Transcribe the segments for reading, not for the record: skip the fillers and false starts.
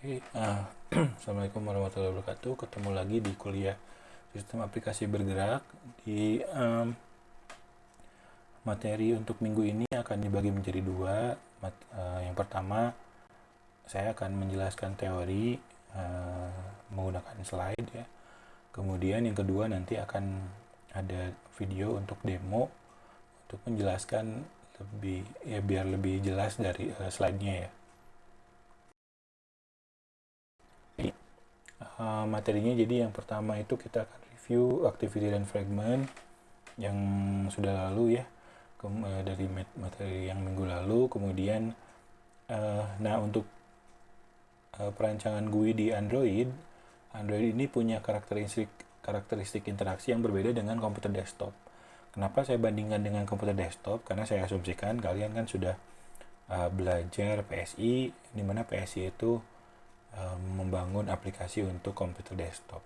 Oke, Assalamualaikum warahmatullahi wabarakatuh. Ketemu lagi di kuliah Sistem Aplikasi Bergerak. Di materi untuk minggu ini akan dibagi menjadi dua. Yang pertama, saya akan menjelaskan teori menggunakan slide ya. Kemudian yang kedua nanti akan ada video untuk demo untuk menjelaskan lebih ya biar lebih jelas dari slide-nya ya. Materinya jadi yang pertama itu kita akan review activity dan fragment yang sudah lalu ya, dari materi yang minggu lalu. Kemudian nah untuk perancangan GUI di Android ini punya karakteristik interaksi yang berbeda dengan komputer desktop. Kenapa saya bandingkan dengan komputer desktop? Karena saya asumsikan kalian kan sudah belajar PSI, di mana PSI itu membangun aplikasi untuk komputer desktop,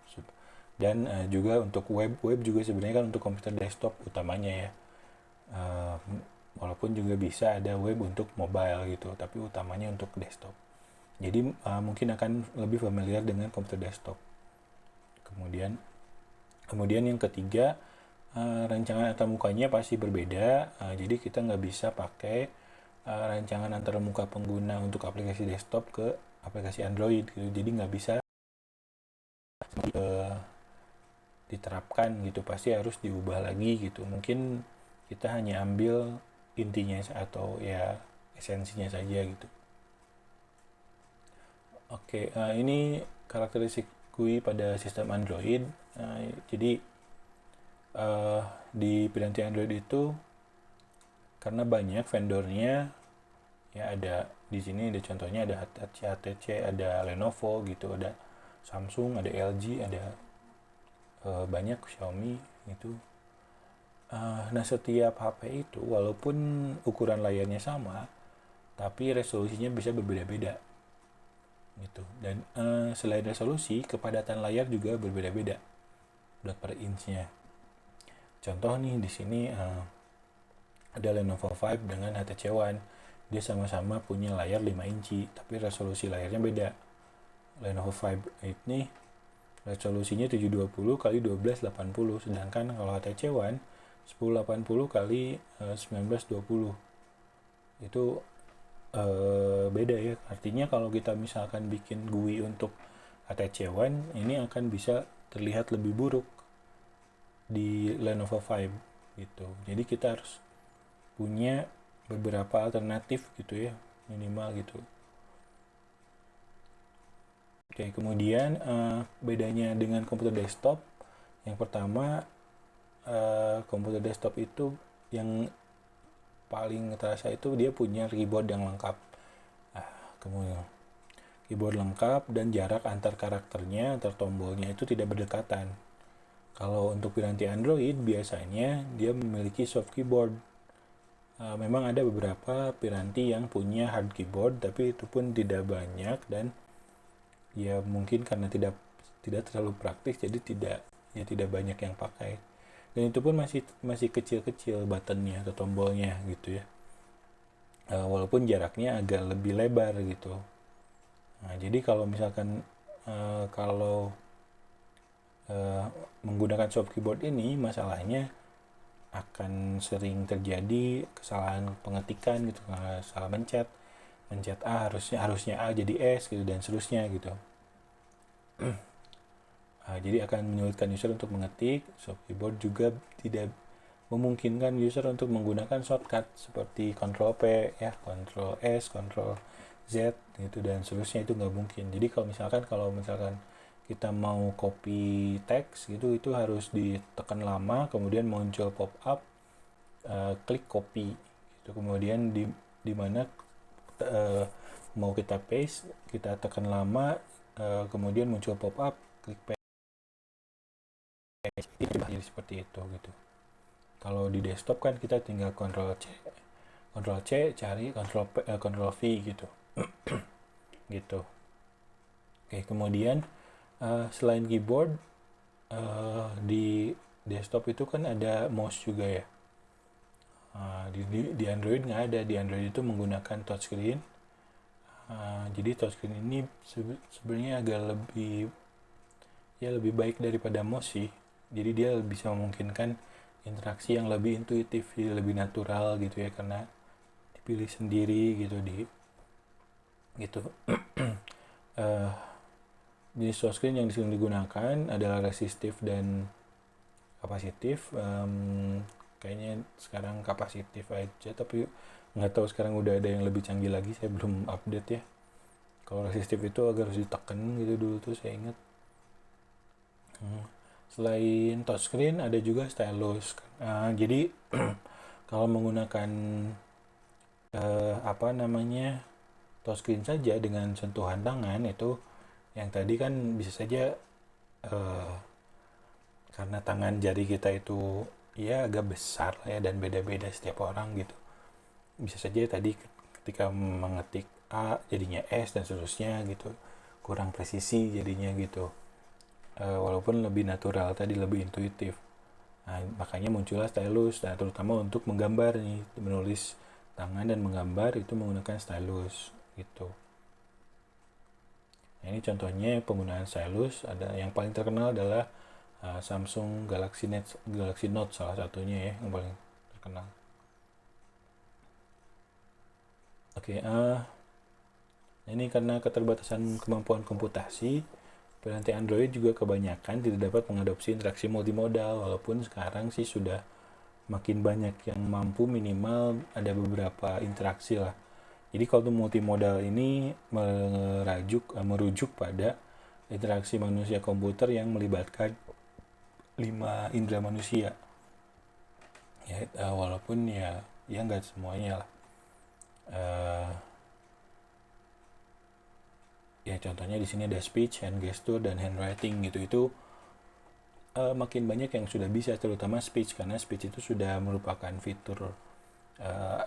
dan juga untuk web juga sebenarnya kan untuk komputer desktop utamanya ya, walaupun juga bisa ada web untuk mobile gitu, tapi utamanya untuk desktop. Jadi mungkin akan lebih familiar dengan komputer desktop. Kemudian yang ketiga, rancangan antarmukanya pasti berbeda. Jadi kita nggak bisa pakai rancangan antarmuka pengguna untuk aplikasi desktop ke aplikasi Android gitu. Jadi nggak bisa diterapkan gitu, pasti harus diubah lagi gitu. Mungkin kita hanya ambil intinya atau ya esensinya saja gitu. Oke, ini karakteristik GUI pada sistem Android. Jadi di piranti Android itu karena banyak vendornya ya, ada di sini ada contohnya, ada HTC, ada Lenovo gitu, ada Samsung, ada LG, ada banyak Xiaomi gitu. Nah setiap HP itu walaupun ukuran layarnya sama, tapi resolusinya bisa berbeda-beda gitu. Dan selain resolusi, kepadatan layar juga berbeda-beda dot per inch-nya. Contoh nih di sini ada Lenovo Vibe dengan HTC One. Dia sama-sama punya layar 5 inci, tapi resolusi layarnya beda. Lenovo Vibe ini resolusinya 720 x 1280, sedangkan kalau HTC One 1080 x 1920. Itu beda ya. Artinya kalau kita misalkan bikin GUI untuk HTC One, ini akan bisa terlihat lebih buruk di Lenovo Vibe gitu. Jadi kita harus punya beberapa alternatif gitu ya, minimal gitu. Oke, kemudian bedanya dengan komputer desktop, yang pertama komputer desktop itu yang paling terasa itu dia punya keyboard yang lengkap. Kemudian keyboard lengkap dan jarak antar karakternya, antar tombolnya itu tidak berdekatan. Kalau untuk piranti Android biasanya dia memiliki soft keyboard. Memang ada beberapa piranti yang punya hard keyboard, tapi itu pun tidak banyak, dan ya mungkin karena tidak terlalu praktis, jadi tidak banyak yang pakai. Dan itu pun masih kecil-kecil buttonnya atau tombolnya gitu ya. Walaupun jaraknya agak lebih lebar gitu. Nah, jadi kalau misalkan kalau menggunakan soft keyboard ini, masalahnya akan sering terjadi kesalahan pengetikan gitu, salah mencet A harusnya A jadi S gitu, dan seterusnya gitu. Jadi akan menyulitkan user untuk mengetik. Soft keyboard juga tidak memungkinkan user untuk menggunakan shortcut seperti Ctrl P ya, Ctrl S, Ctrl Z gitu, dan seterusnya itu nggak mungkin. Jadi kalau misalkan kita mau copy teks gitu, itu harus ditekan lama, kemudian muncul pop up, klik copy gitu, kemudian di mana mau kita paste, kita tekan lama, kemudian muncul pop up, klik paste. Jadi seperti itu gitu. Kalau di desktop kan kita tinggal Ctrl C cari, Ctrl V gitu. Gitu. Oke, kemudian selain keyboard, di desktop itu kan ada mouse juga ya. Di Android nggak ada. Di Android itu menggunakan touchscreen. Jadi touchscreen ini sebenarnya agak lebih baik daripada mouse sih. Jadi dia bisa memungkinkan interaksi yang lebih intuitif, lebih natural gitu ya, karena dipilih sendiri gitu. uh, Jenis touchscreen yang disini digunakan adalah resistif dan kapasitif. Kayaknya sekarang kapasitif aja, tapi nggak tahu sekarang udah ada yang lebih canggih lagi, saya belum update ya. Kalau resistif itu agak harus ditekan gitu dulu tuh, saya ingat. Selain touchscreen ada juga stylus. Jadi kalau menggunakan touchscreen saja dengan sentuhan tangan itu, yang tadi kan bisa saja karena tangan jari kita itu ya agak besar ya, dan beda-beda setiap orang gitu. Bisa saja tadi ketika mengetik A jadinya S dan seterusnya gitu, kurang presisi jadinya gitu. Walaupun lebih natural tadi, lebih intuitif. Nah, makanya muncullah stylus. Nah, terutama untuk menggambar nih, menulis tangan dan menggambar itu menggunakan stylus gitu. Nah, ini contohnya penggunaan stylus. Ada yang paling terkenal adalah Samsung Galaxy Note salah satunya ya, yang paling terkenal. Oke, ini karena keterbatasan kemampuan komputasi, penanti Android juga kebanyakan tidak dapat mengadopsi interaksi multimodal, walaupun sekarang sih sudah makin banyak yang mampu minimal ada beberapa interaksi lah. Jadi kalau multimodal ini merujuk pada interaksi manusia komputer yang melibatkan 5 indera manusia. Ya, walaupun ya nggak semuanya lah. Ya contohnya di sini ada speech, hand gesture, dan handwriting gitu. Itu makin banyak yang sudah bisa, terutama speech, karena speech itu sudah merupakan fitur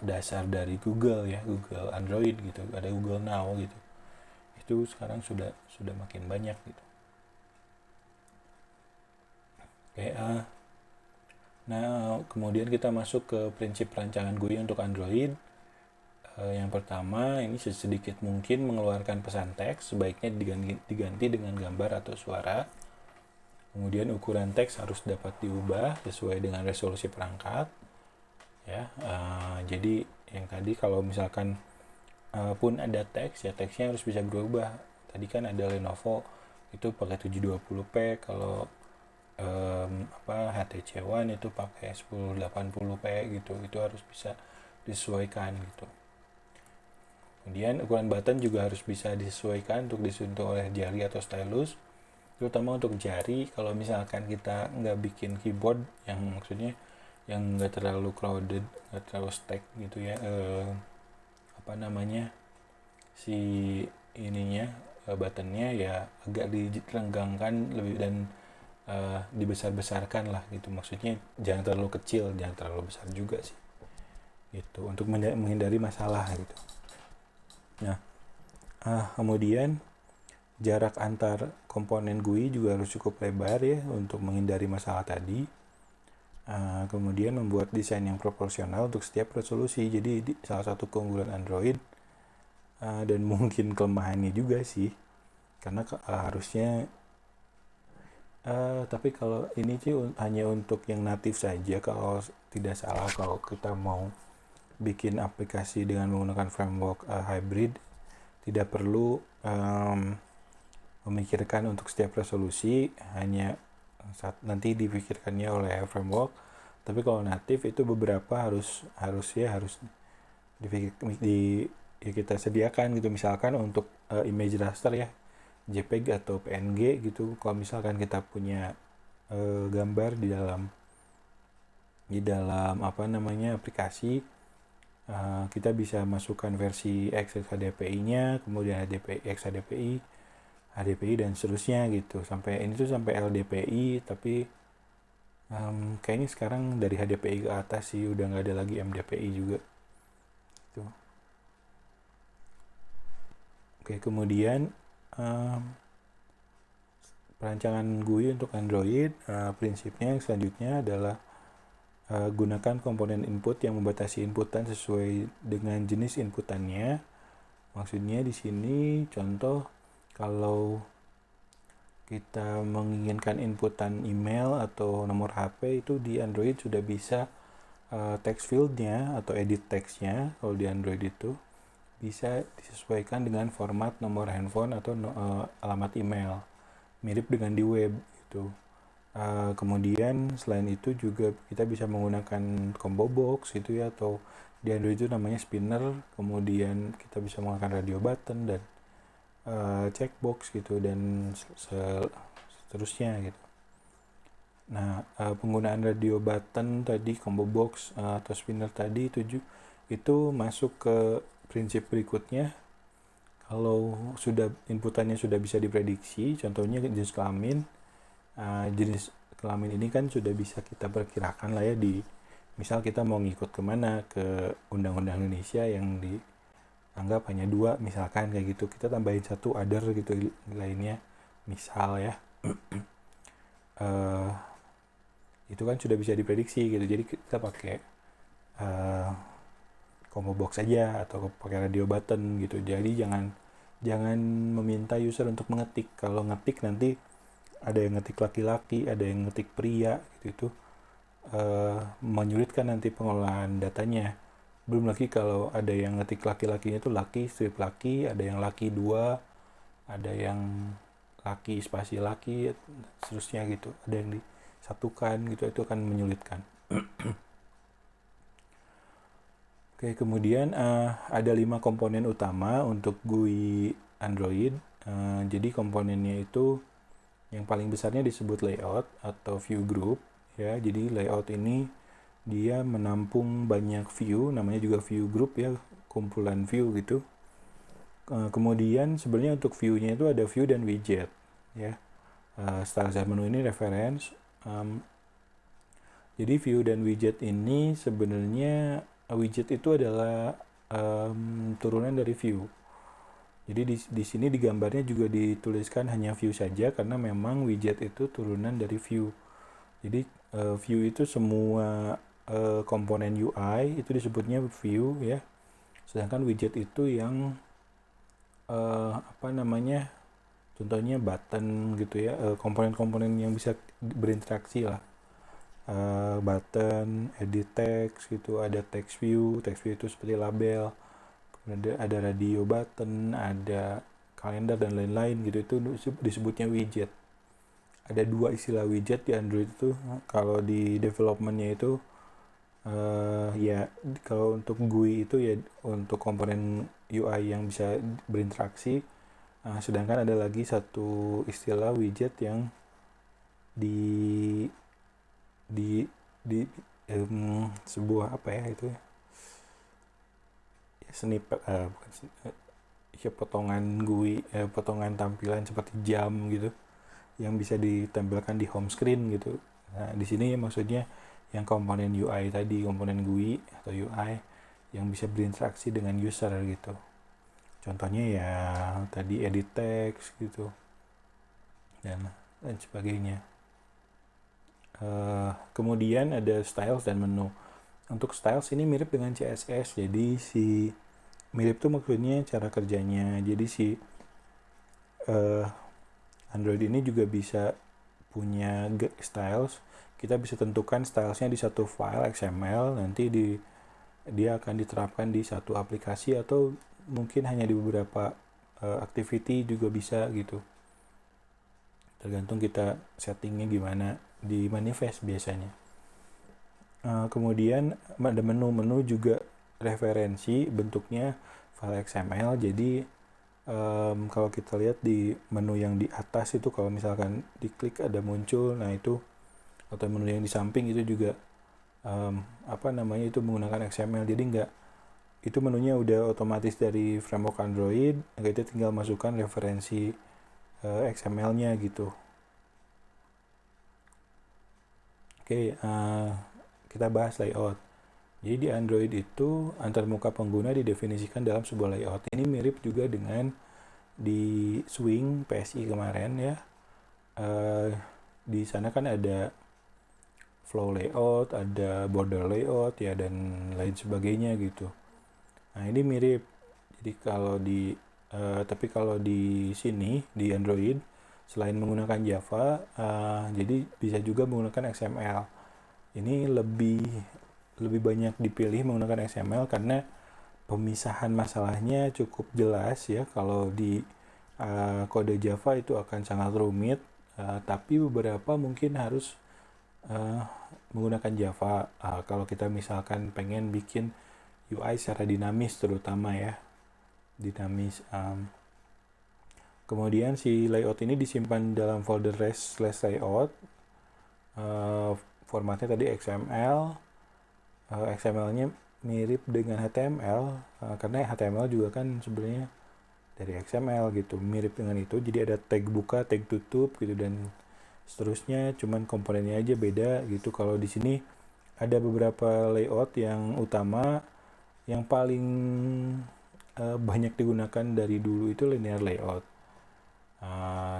dasar dari Google ya, Google Android gitu, ada Google Now gitu. Itu sekarang sudah makin banyak gitu. Oke, nah kemudian kita masuk ke prinsip perancangan GUI untuk Android. Yang pertama, ini sedikit mungkin mengeluarkan pesan teks, sebaiknya diganti dengan gambar atau suara. Kemudian ukuran teks harus dapat diubah sesuai dengan resolusi perangkat. Ya, jadi yang tadi kalau misalkan pun ada teks, ya teksnya harus bisa berubah. Tadi kan ada Lenovo itu pakai 720p, kalau HTC One itu pakai 1080p gitu. Itu harus bisa disesuaikan gitu. Kemudian ukuran button juga harus bisa disesuaikan untuk disentuh oleh jari atau stylus, terutama untuk jari. Kalau misalkan kita nggak bikin keyboard yang maksudnya yang nggak terlalu crowded, nggak terlalu stack gitu ya, si ininya, buttonnya ya agak direnggangkan lebih, dan dibesar-besarkan lah gitu. Maksudnya jangan terlalu kecil, jangan terlalu besar juga sih gitu, untuk menghindari masalah gitu. Nah, kemudian jarak antar komponen GUI juga harus cukup lebar ya, untuk menghindari masalah tadi. Kemudian membuat desain yang proporsional untuk setiap resolusi. Jadi salah satu keunggulan Android dan mungkin kelemahannya juga sih, karena harusnya tapi kalau ini sih hanya untuk yang natif saja kalau tidak salah. Kalau kita mau bikin aplikasi dengan menggunakan framework hybrid, tidak perlu memikirkan untuk setiap resolusi, hanya nanti dipikirkannya oleh framework. Tapi kalau natif itu beberapa harus kita sediakan gitu. Misalkan untuk image raster ya, JPEG atau PNG gitu. Kalau misalkan kita punya gambar di dalam aplikasi, kita bisa masukkan versi XHDPI-nya, kemudian HDPI dan seterusnya gitu. Sampai LDPI, tapi kayaknya sekarang dari HDPI ke atas sih udah nggak ada lagi MDPI juga. Gitu. Oke, kemudian perancangan GUI untuk Android, prinsipnya selanjutnya adalah gunakan komponen input yang membatasi inputan sesuai dengan jenis inputannya. Maksudnya di sini contoh kalau kita menginginkan inputan email atau nomor HP itu di Android sudah bisa text fieldnya atau edit textnya kalau di Android itu bisa disesuaikan dengan format nomor handphone atau alamat email, mirip dengan di web gitu. Kemudian selain itu juga kita bisa menggunakan combo box gitu ya, atau di Android itu namanya spinner. Kemudian kita bisa menggunakan radio button dan checkbox gitu dan seterusnya gitu. Nah, penggunaan radio button tadi, combo box atau spinner tadi itu masuk ke prinsip berikutnya. Kalau inputannya sudah bisa diprediksi, contohnya jenis kelamin. Jenis kelamin ini kan sudah bisa kita perkirakan lah ya, misal kita mau ngikut kemana, ke undang-undang Indonesia yang dianggap hanya 2 misalkan kayak gitu, kita tambahin 1 other gitu lainnya misal ya. Itu kan sudah bisa diprediksi gitu, jadi kita pakai combo box aja atau pakai radio button gitu. Jadi jangan meminta user untuk mengetik. Kalau ngetik nanti ada yang ngetik laki-laki, ada yang ngetik pria gitu, itu menyulitkan nanti pengelolaan datanya. Belum lagi kalau ada yang ngetik laki-lakinya itu laki strip laki, ada yang laki 2, ada yang laki spasi laki, seterusnya gitu, ada yang disatukan gitu, itu akan menyulitkan. Oke, kemudian ada 5 komponen utama untuk GUI Android. Jadi komponennya itu yang paling besarnya disebut layout atau view group ya. Jadi layout ini dia menampung banyak view, namanya juga view group ya, kumpulan view gitu. Kemudian sebenarnya untuk view-nya itu ada view dan widget ya. Style set menu ini reference. Jadi view dan widget ini sebenarnya widget itu adalah turunan dari view. Jadi di sini di gambarnya juga dituliskan hanya view saja karena memang widget itu turunan dari view. Jadi view itu semua komponen UI itu disebutnya view ya. Sedangkan widget itu yang contohnya button gitu ya, komponen-komponen yang bisa berinteraksi lah. Button, edit text gitu, ada text view itu seperti label. Ada radio button, ada kalender dan lain-lain gitu, itu disebutnya widget. Ada 2 istilah widget di Android itu. Kalau di developmentnya itu ya kalau untuk GUI itu ya untuk komponen UI yang bisa berinteraksi. Sedangkan ada lagi satu istilah widget yang di sebuah apa ya itu ya, snippet potongan GUI, potongan tampilan seperti jam gitu yang bisa ditampilkan di home screen gitu. Nah, di sini maksudnya yang komponen UI tadi, komponen GUI atau UI yang bisa berinteraksi dengan user gitu. Contohnya ya tadi edit text gitu dan sebagainya. Kemudian ada styles dan menu. Untuk styles ini mirip dengan CSS, jadi mirip tuh maksudnya cara kerjanya. Jadi Android ini juga bisa punya styles. Kita bisa tentukan stylesnya di satu file XML, nanti dia akan diterapkan di satu aplikasi atau mungkin hanya di beberapa activity juga bisa gitu. Tergantung kita settingnya gimana di manifest biasanya. Kemudian ada menu juga referensi, bentuknya file XML. Jadi kalau kita lihat di menu yang di atas itu, kalau misalkan diklik ada muncul, nah itu, atau menu yang di samping itu juga itu menggunakan XML. Jadi itu menunya udah otomatis dari framework Android, kita tinggal masukkan referensi XML-nya gitu. Oke, kita bahas layout. Jadi di Android itu antarmuka pengguna didefinisikan dalam sebuah layout. Ini mirip juga dengan di Swing PSI kemarin ya. Di sana kan ada flow layout, ada border layout ya, dan lain sebagainya gitu. Nah, ini mirip. Jadi tapi kalau di sini di Android selain menggunakan Java, jadi bisa juga menggunakan XML. Ini lebih banyak dipilih menggunakan XML karena pemisahan masalahnya cukup jelas ya. Kalau di kode Java itu akan sangat rumit, tapi beberapa mungkin harus menggunakan Java. Kalau kita misalkan pengen bikin UI secara dinamis terutama ya, dinamis. Kemudian si layout ini disimpan dalam folder res/layout. Formatnya tadi XML. XML-nya mirip dengan HTML, karena HTML juga kan sebenarnya dari XML gitu, mirip dengan itu. Jadi ada tag buka, tag tutup gitu dan seterusnya, cuman komponennya aja beda gitu. Kalau di sini ada beberapa layout yang utama, yang paling banyak digunakan dari dulu itu linear layout.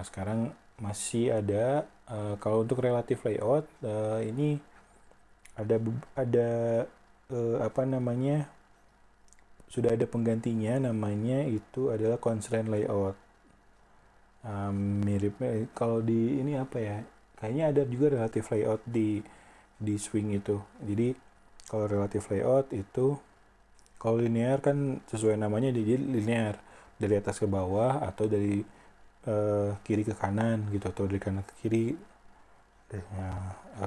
Sekarang masih ada. Kalau untuk relative layout, ini ada apa namanya, sudah ada penggantinya, namanya itu adalah constraint layout. Miripnya kalau di ini apa ya, kayaknya ada juga relative layout di swing itu. Jadi kalau relative layout itu, kalau linear kan sesuai namanya jadi linear, dari atas ke bawah atau dari kiri ke kanan gitu, atau dari kanan ke kiri.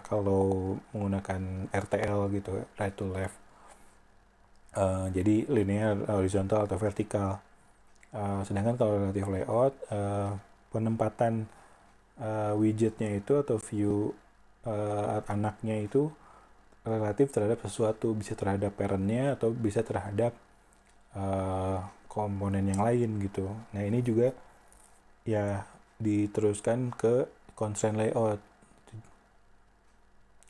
Kalau menggunakan RTL gitu, right to left, jadi linear, horizontal atau vertikal. Sedangkan kalau relative layout, penempatan widgetnya itu atau view anaknya itu relatif terhadap sesuatu, bisa terhadap parentnya atau bisa terhadap komponen yang lain gitu. Nah ini juga ya diteruskan ke constraint layout.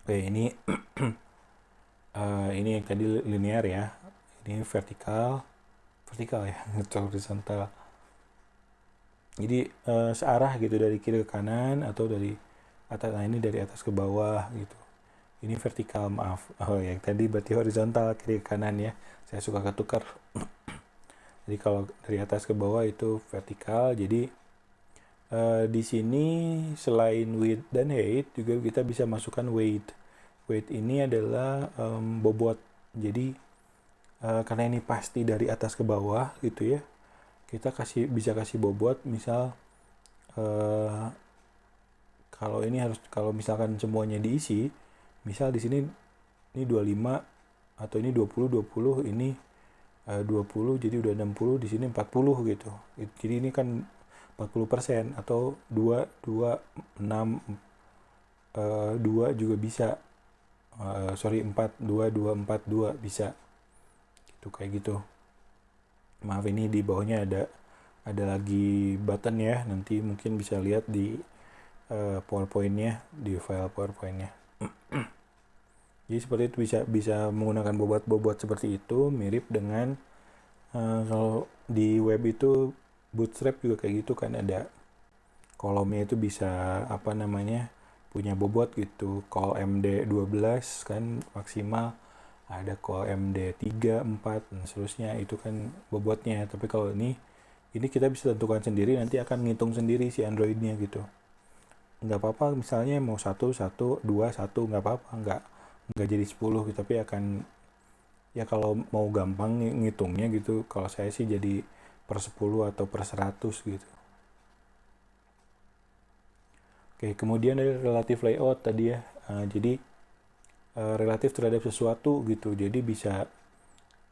Oke, ini ini yang tadi linear ya, ini vertikal ya, atau horizontal. Jadi searah gitu, dari kiri ke kanan atau dari atas. Nah ini dari atas ke bawah gitu. Ini vertikal, maaf. Yang tadi berarti horizontal, kiri ke kanan ya. Saya suka ketukar. Jadi kalau dari atas ke bawah itu vertikal. Jadi di sini selain width dan height juga kita bisa masukkan weight. Weight ini adalah bobot. Jadi karena ini pasti dari atas ke bawah gitu ya, kita bisa kasih bobot. Misal kalau misalkan semuanya diisi, misal di sini ini 25 atau ini 20, ini 20, jadi udah 60, di sini 40 gitu. Jadi ini kan 40% atau 2, 6, 2 juga bisa. 4, 2, 2, 4, 2 bisa. Gitu, kayak gitu. Maaf, ini di bawahnya ada lagi button ya. Nanti mungkin bisa lihat di PowerPoint-nya, di file PowerPoint-nya. Jadi seperti itu, bisa menggunakan bobot seperti itu, mirip dengan kalau di web itu Bootstrap juga kayak gitu kan, ada kolomnya itu bisa punya bobot gitu. Col MD 12 kan maksimal, ada col MD 3, 4 dan seterusnya, itu kan bobotnya. Tapi kalau ini kita bisa tentukan sendiri, nanti akan ngitung sendiri si Android-nya gitu. Nggak apa-apa misalnya mau 1, 2, 1, nggak apa-apa, nggak jadi 10 gitu, tapi akan ya kalau mau gampang ngitungnya gitu, kalau saya sih jadi per 10 atau per 100 gitu. Oke, kemudian ada relative layout tadi ya. Jadi relatif terhadap sesuatu gitu. Jadi bisa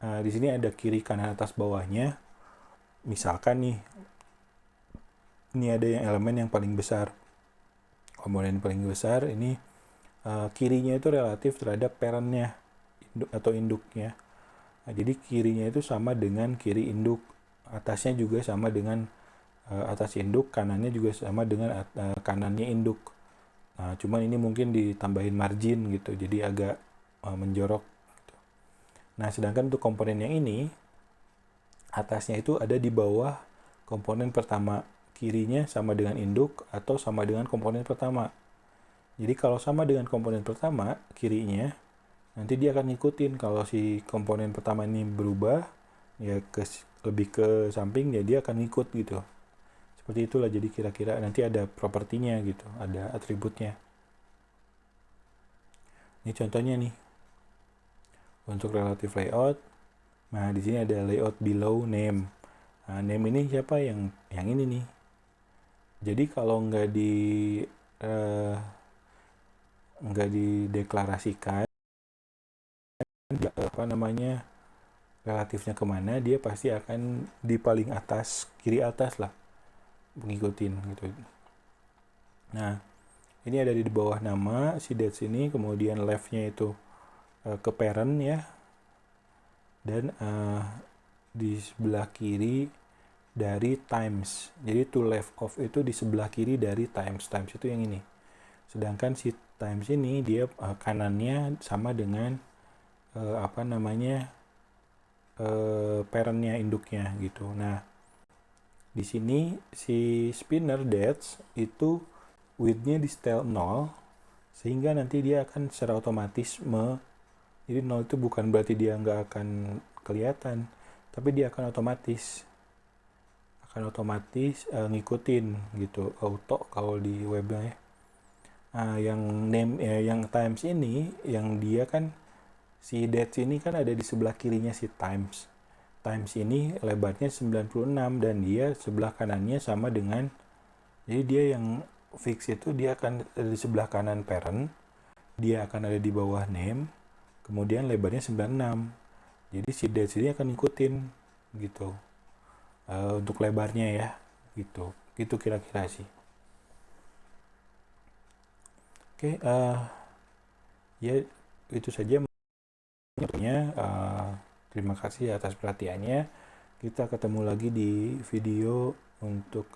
di sini ada kiri, kanan, atas, bawahnya. Misalkan nih, ini ada yang elemen yang paling besar, komponen paling besar ini, kirinya itu relatif terhadap parentnya atau induknya. Nah, jadi kirinya itu sama dengan kiri induk, atasnya juga sama dengan atas induk, kanannya juga sama dengan kanannya induk. Nah, cuman ini mungkin ditambahin margin gitu, jadi agak menjorok gitu. Nah, sedangkan untuk komponen yang ini, atasnya itu ada di bawah komponen pertama, kirinya sama dengan induk atau sama dengan komponen pertama. Jadi kalau sama dengan komponen pertama, kirinya, nanti dia akan ngikutin. Kalau si komponen pertama ini berubah, ya lebih ke samping, ya dia akan ngikut gitu. Seperti itulah, jadi kira-kira nanti ada propertinya gitu, ada atributnya. Ini contohnya nih untuk relative layout. Nah, di sini ada layout below name. Nah, name ini siapa? Yang ini nih. Jadi kalau nggak dideklarasikan apa namanya relatifnya kemana, dia pasti akan di paling atas, kiri atas lah, ngikutin gitu. Nah, ini ada di bawah nama si dates ini, kemudian leftnya itu ke parent ya, dan di sebelah kiri dari times. Jadi to left of itu di sebelah kiri dari times. Times itu yang ini. Sedangkan si times ini dia kanannya sama dengan apa namanya parentnya, induknya gitu. Nah, di sini si spinner dates itu width-nya di setel 0, sehingga nanti dia akan secara otomatis jadi 0 itu bukan berarti dia nggak akan kelihatan, tapi dia akan otomatis ngikutin gitu, auto kalau di webnya ya. Nah, yang name yang times ini, yang dia kan si dates ini kan ada di sebelah kirinya si times. Times ini lebarnya 96 dan dia sebelah kanannya sama dengan, jadi dia yang fix itu dia akan ada di sebelah kanan parent, dia akan ada di bawah name, kemudian lebarnya 96. Jadi si dates ini akan ngikutin gitu untuk lebarnya ya, gitu kira-kira sih. Oke, ya itu saja. Terima kasih atas perhatiannya. Kita ketemu lagi di video untuk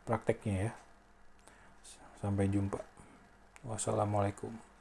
prakteknya ya. Sampai jumpa. Wassalamualaikum.